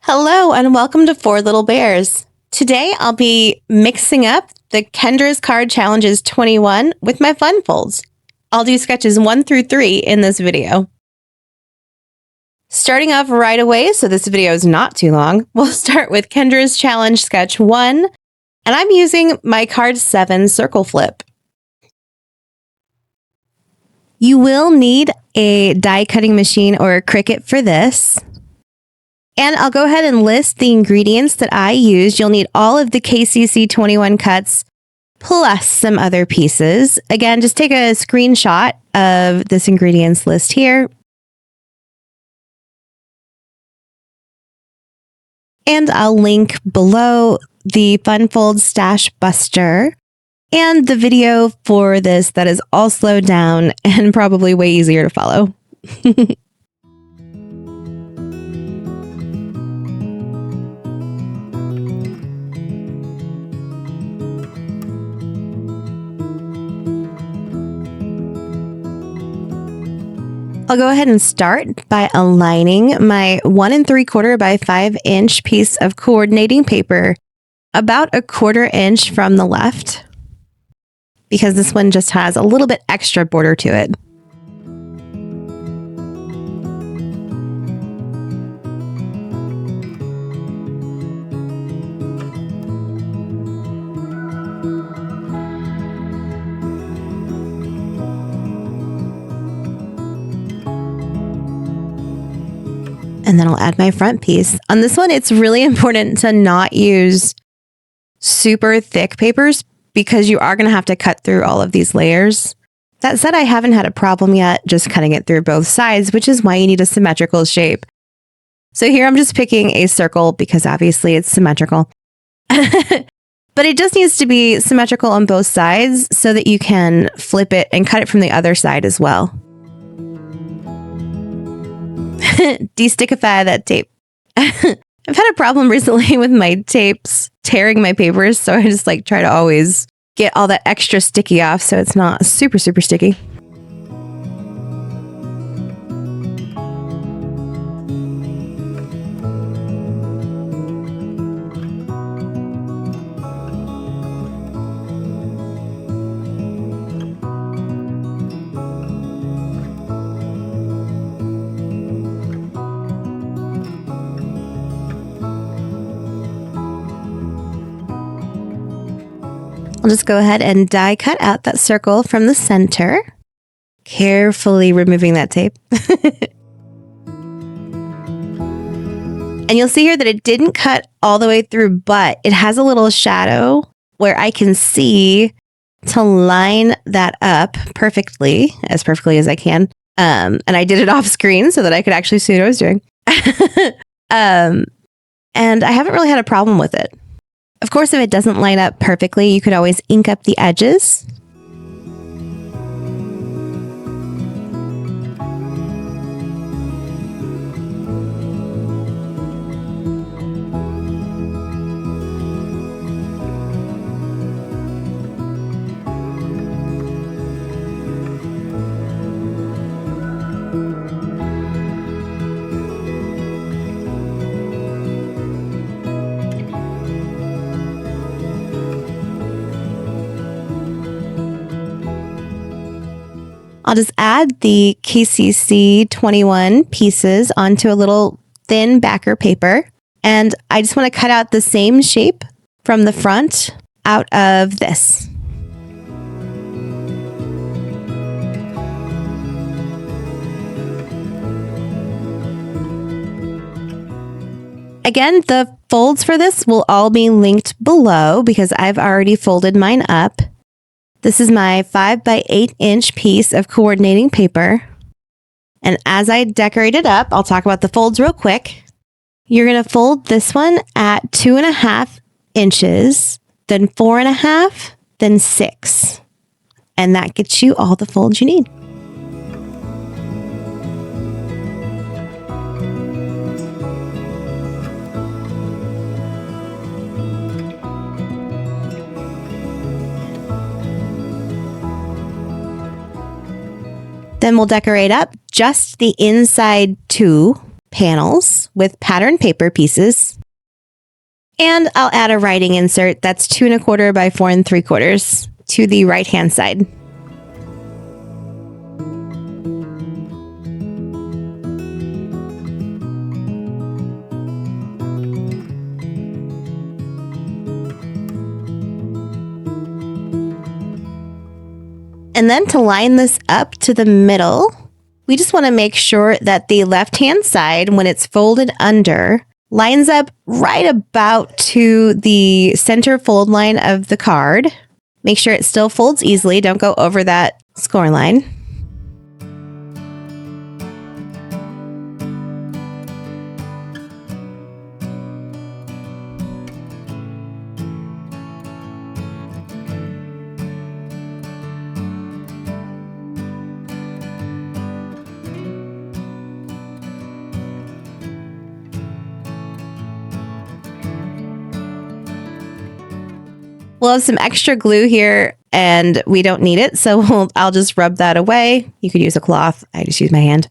Hello and welcome to Four Little Bears. Today I'll be mixing up the Kendra's Card Challenges 21 with my fun folds. I'll do sketches 1 through 3 in this video. Starting off right away, so this video is not too long, we'll start with Kendra's Challenge Sketch 1, and I'm using my Card 7 circle flip. You will need a die cutting machine or a Cricut for this. And I'll go ahead and list the ingredients that I used. You'll need all of the KCC 21 cuts plus some other pieces. Again, just take a screenshot of this ingredients list here. And I'll link below the Funfold Stash Buster and the video for this that is all slowed down and probably way easier to follow. I'll go ahead and start by aligning my 1 3/4 by 5 inch piece of coordinating paper about 1/4 inch from the left, because this one just has a little bit extra border to it. And then I'll add my front piece. On this one, it's really important to not use super thick papers because you are going to have to cut through all of these layers. That said, I haven't had a problem yet just cutting it through both sides, which is why you need a symmetrical shape. So here I'm just picking a circle because obviously it's symmetrical. But it just needs to be symmetrical on both sides so that you can flip it and cut it from the other side as well. De-stickify that tape. I've had a problem recently with my tapes tearing my papers, so I just try to always get all that extra sticky off so it's not super sticky. I'll just go ahead and die cut out that circle from the center, carefully removing that tape. And you'll see here that it didn't cut all the way through, but it has a little shadow where I can see to line that up perfectly as I can. And I did it off screen so that I could actually see what I was doing. And I haven't really had a problem with it. Of course, if it doesn't line up perfectly, you could always ink up the edges. I'll just add the KCC 21 pieces onto a little thin backer paper. And I just want to cut out the same shape from the front out of this. Again, the folds for this will all be linked below because I've already folded mine up. This is my 5 by 8 inch piece of coordinating paper. And as I decorate it up, I'll talk about the folds real quick. You're going to fold this one at 2.5 inches, then 4.5, then 6. And that gets you all the folds you need. Then we'll decorate up just the inside two panels with patterned paper pieces. And I'll add a writing insert that's 2 1/4 by 4 3/4 to the right-hand side. And then to line this up to the middle, we just want to make sure that the left-hand side, when it's folded under, lines up right about to the center fold line of the card. Make sure it still folds easily. Don't go over that score line. We'll have some extra glue here and we don't need it, so I'll just rub that away. You could use a cloth. I just use my hand.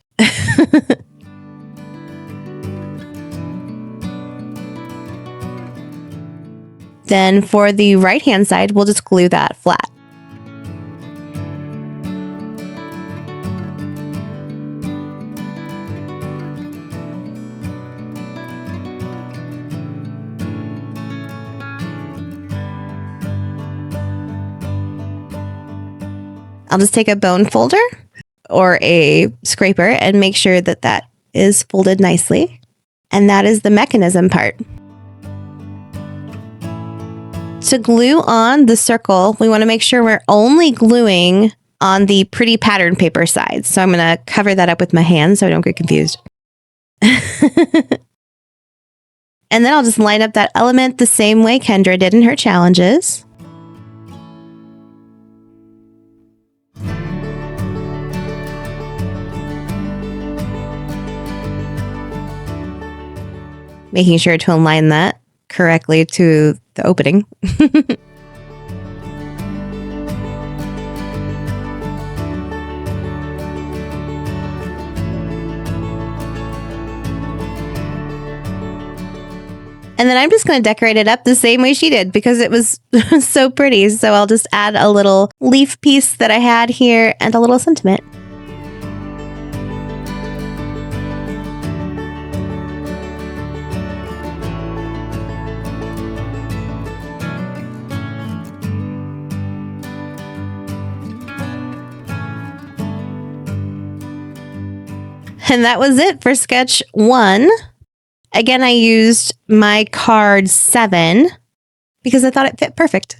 Then for the right-hand side, we'll just glue that flat. I'll just take a bone folder or a scraper and make sure that that is folded nicely. And that is the mechanism part. To glue on the circle, we want to make sure we're only gluing on the pretty pattern paper side. So I'm going to cover that up with my hand so I don't get confused. And then I'll just line up that element the same way Kendra did in her challenges. Making sure to align that correctly to the opening. And then I'm just going to decorate it up the same way she did because it was so pretty. So I'll just add a little leaf piece that I had here and a little sentiment. And that was it for sketch 1. Again, I used my card 7 because I thought it fit perfect.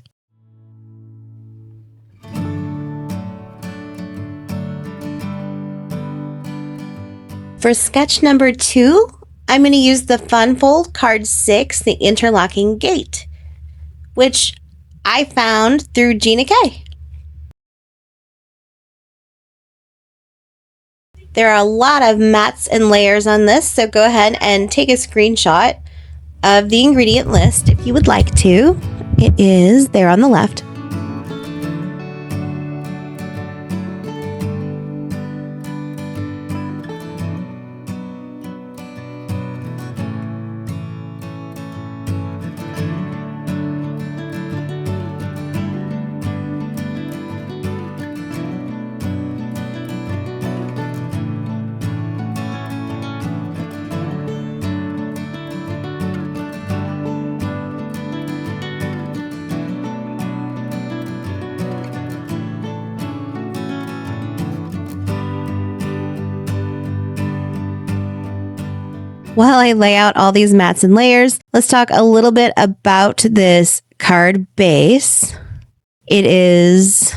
For sketch number 2, I'm going to use the Fun Fold card 6, the Interlocking Gate, which I found through Gina K. There are a lot of mats and layers on this, so go ahead and take a screenshot of the ingredient list if you would like to. It is there on the left. While I lay out all these mats and layers, let's talk a little bit about this card base. It is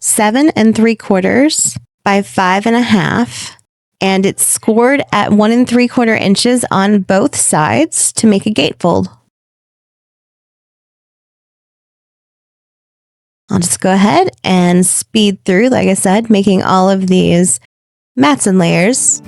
7 3/4 by 5 1/2, and it's scored at 1 3/4 inches on both sides to make a gatefold. I'll just go ahead and speed through, like I said, making all of these mats and layers.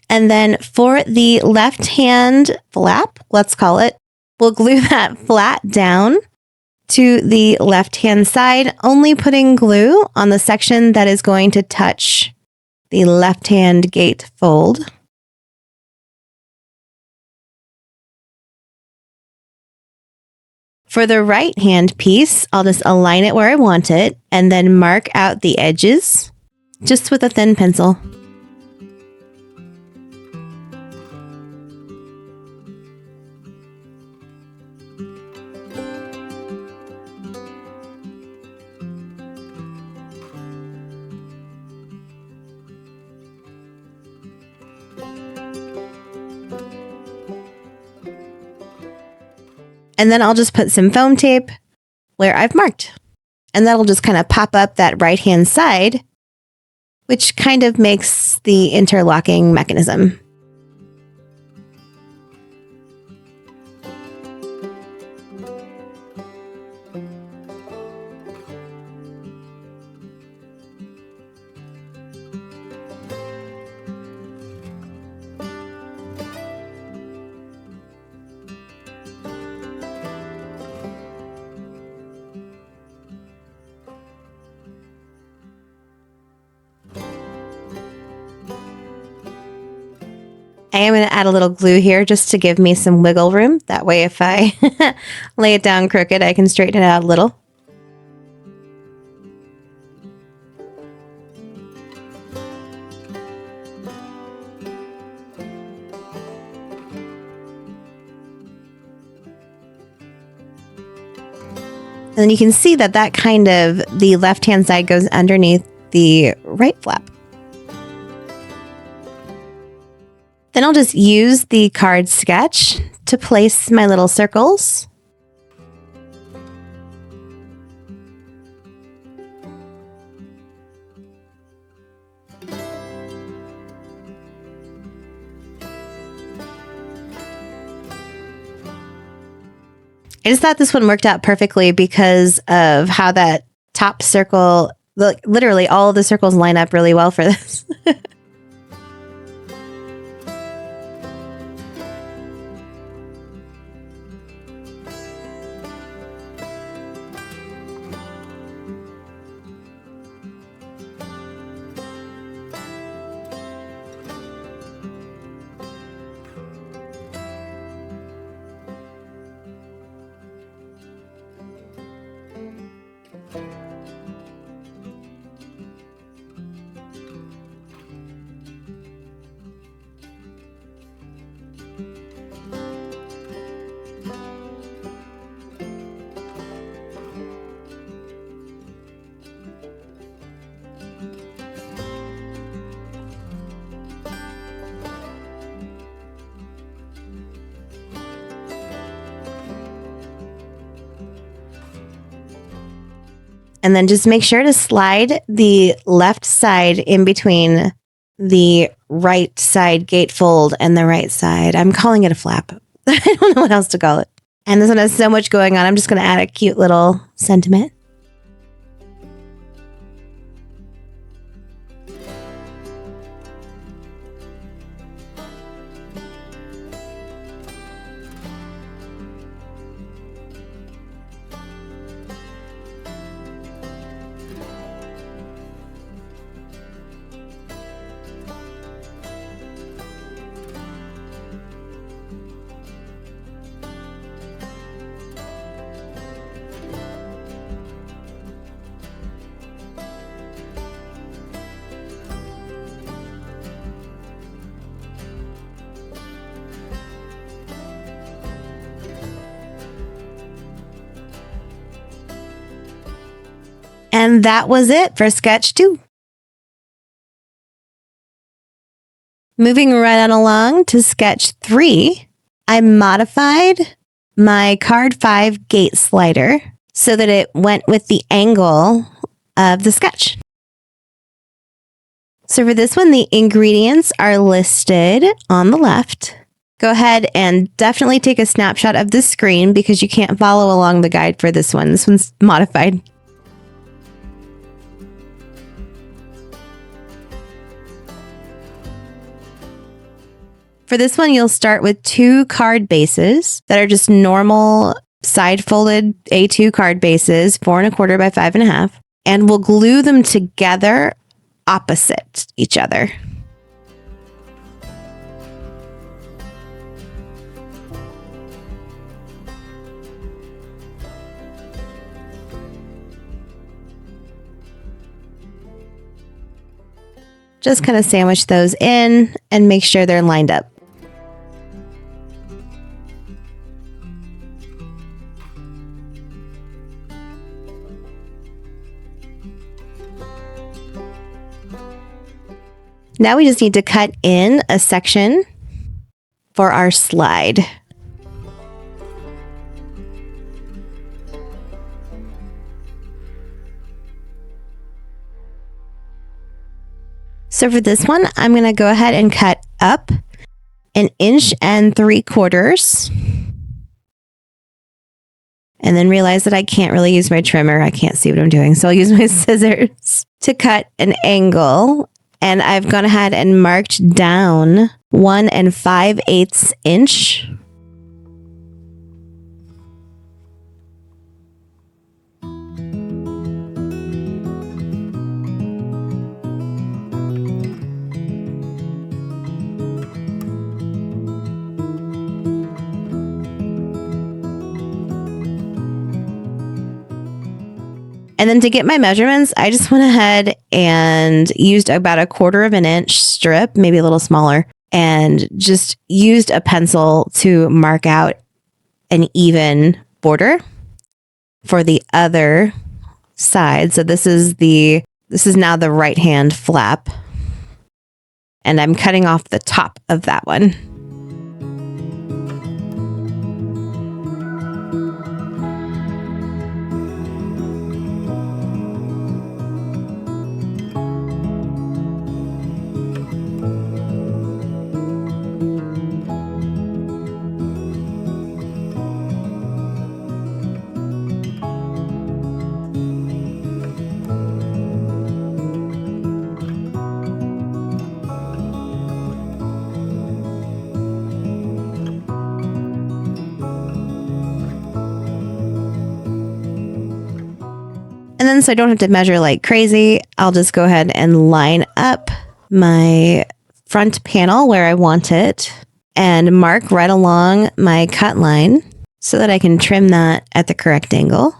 And then for the left-hand flap, let's call it, we'll glue that flat down to the left-hand side, only putting glue on the section that is going to touch the left-hand gatefold. For the right-hand piece, I'll just align it where I want it and then mark out the edges just with a thin pencil. And then I'll just put some foam tape where I've marked. And that'll just kind of pop up that right-hand side, which kind of makes the interlocking mechanism. I am going to add a little glue here just to give me some wiggle room. That way if I lay it down crooked, I can straighten it out a little. And then you can see that that kind of, the left-hand side goes underneath the right flap. Then I'll just use the card sketch to place my little circles. I just thought this one worked out perfectly because of how that top circle, literally all of the circles line up really well for this. And then just make sure to slide the left side in between the right side gatefold and the right side. I'm calling it a flap. I don't know what else to call it. And this one has so much going on. I'm just going to add a cute little sentiment. And that was it for sketch 2. Moving right on along to sketch 3, I modified my card 5 gate slider so that it went with the angle of the sketch. So for this one, the ingredients are listed on the left. Go ahead and definitely take a snapshot of the screen because you can't follow along the guide for this one. This one's modified. For this one, you'll start with 2 card bases that are just normal side folded A2 card bases, 4 1/4 by 5 1/2, and we'll glue them together opposite each other. Just kind of sandwich those in and make sure they're lined up. Now we just need to cut in a section for our slide. So for this one, I'm going to go ahead and cut up 1 3/4 inches. And then realize that I can't really use my trimmer. I can't see what I'm doing. So I'll use my scissors to cut an angle. And I've gone ahead and marked down 1 5/8 inch. And then to get my measurements, I just went ahead and used about 1/4 inch strip, maybe a little smaller, and just used a pencil to mark out an even border for the other side. So this is now the right hand flap, and I'm cutting off the top of that one. And then so I don't have to measure like crazy, I'll just go ahead and line up my front panel where I want it and mark right along my cut line so that I can trim that at the correct angle.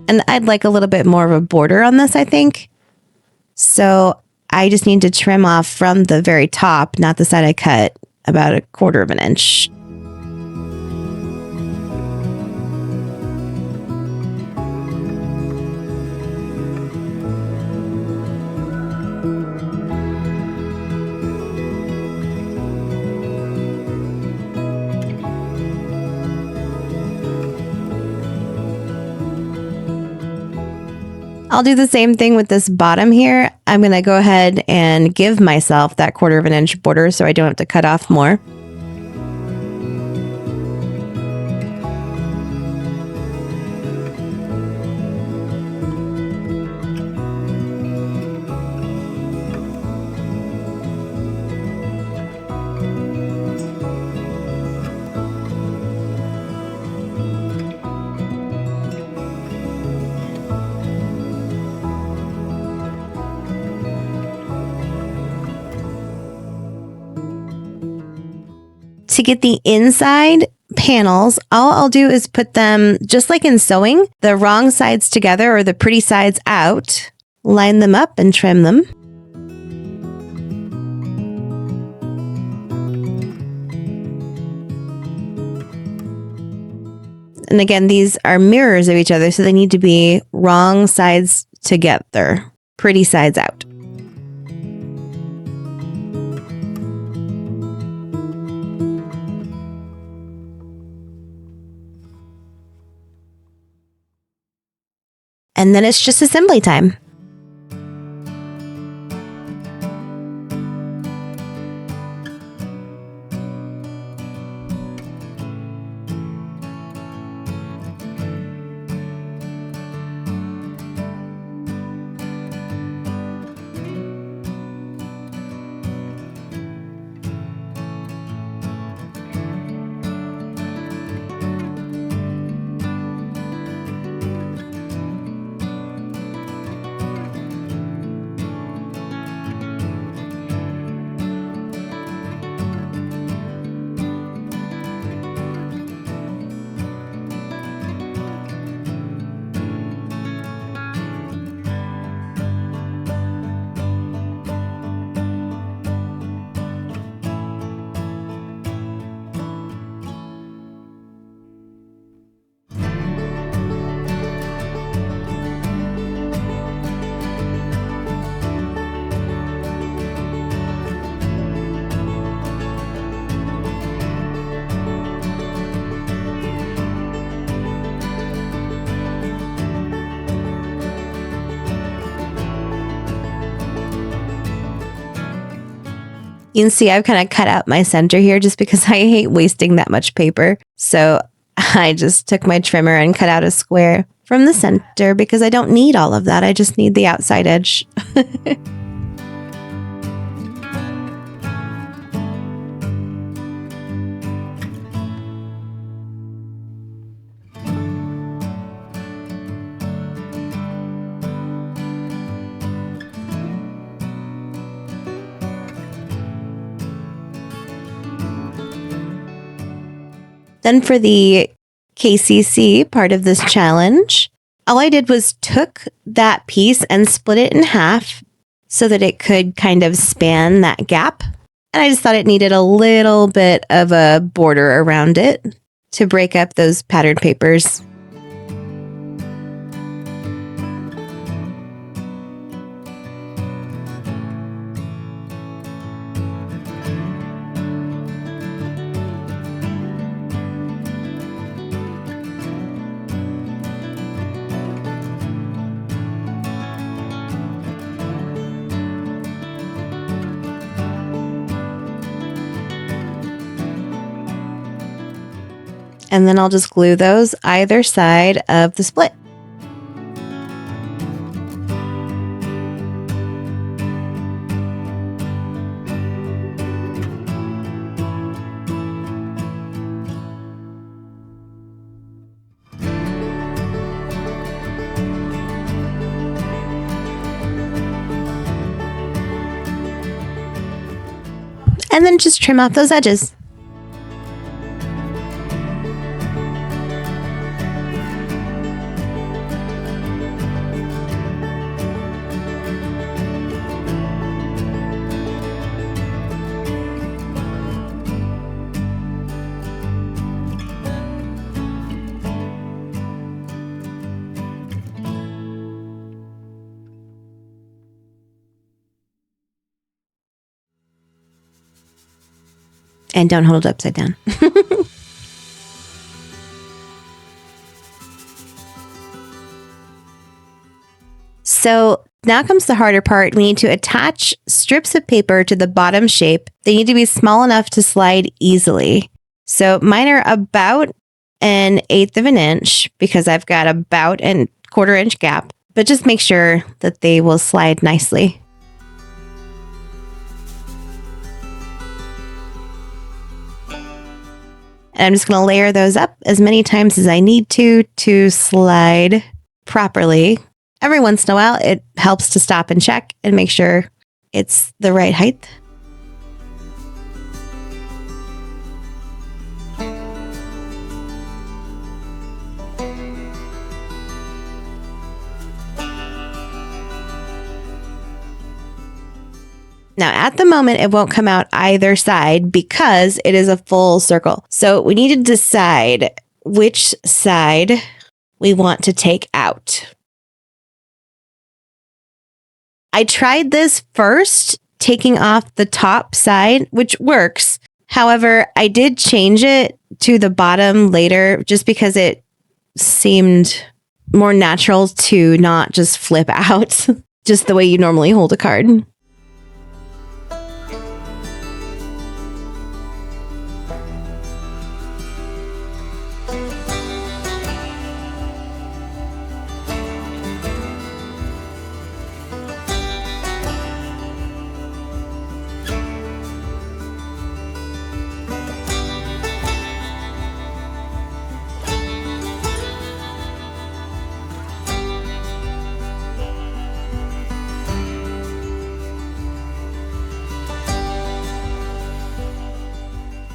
And I'd like a little bit more of a border on this, I think. So I just need to trim off from the very top, not the side I cut, about 1/4 inch. I'll do the same thing with this bottom here. I'm going to go ahead and give myself that 1/4 inch border so I don't have to cut off more. To get the inside panels, all I'll do is put them, just like in sewing, the wrong sides together or the pretty sides out, line them up and trim them. And again, these are mirrors of each other, so they need to be wrong sides together, pretty sides out. And then it's just assembly time. You can see I've kind of cut out my center here just because I hate wasting that much paper. So I just took my trimmer and cut out a square from the center because I don't need all of that. I just need the outside edge. Then for the KCC part of this challenge, all I did was took that piece and split it in half so that it could kind of span that gap. And I just thought it needed a little bit of a border around it to break up those patterned papers. And then I'll just glue those either side of the split. And then just trim off those edges. And don't hold it upside down. So now comes the harder part. We need to attach strips of paper to the bottom shape. They need to be small enough to slide easily. So mine are about 1/8 of an inch because I've got about a 1/4 inch gap, but just make sure that they will slide nicely. And I'm just going to layer those up as many times as I need to slide properly. Every once in a while, it helps to stop and check and make sure it's the right height. Now, at the moment, it won't come out either side because it is a full circle. So we need to decide which side we want to take out. I tried this first, taking off the top side, which works. However, I did change it to the bottom later just because it seemed more natural to not just flip out, just the way you normally hold a card.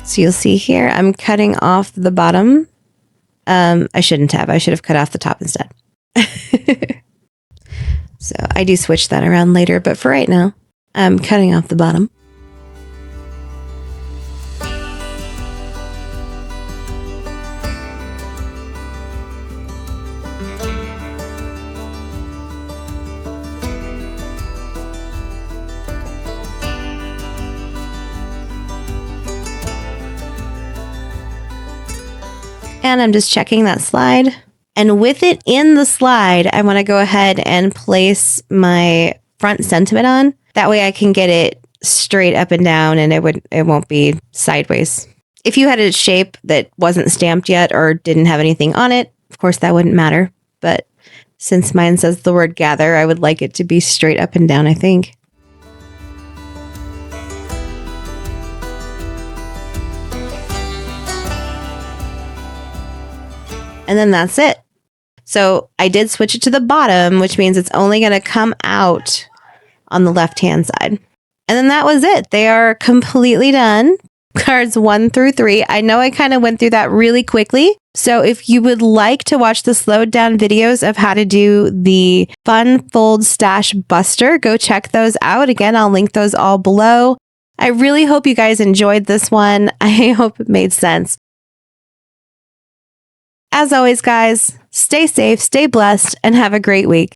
So you'll see here, I'm cutting off the bottom. I shouldn't have. I should have cut off the top instead. So I do switch that around later, but for right now, I'm cutting off the bottom. And I'm just checking that slide. And with it in the slide, I want to go ahead and place my front sentiment on. That way I can get it straight up and down, and it won't be sideways. If you had a shape that wasn't stamped yet or didn't have anything on it, of course that wouldn't matter. But since mine says the word gather, I would like it to be straight up and down, I think. And then that's it. So I did switch it to the bottom, which means it's only going to come out on the left-hand side. And then that was it. They are completely done. Cards 1 through 3. I know I kind of went through that really quickly. So if you would like to watch the slowed down videos of how to do the Fun Fold Stash Buster, go check those out. Again, I'll link those all below. I really hope you guys enjoyed this one. I hope it made sense. As always, guys, stay safe, stay blessed, and have a great week.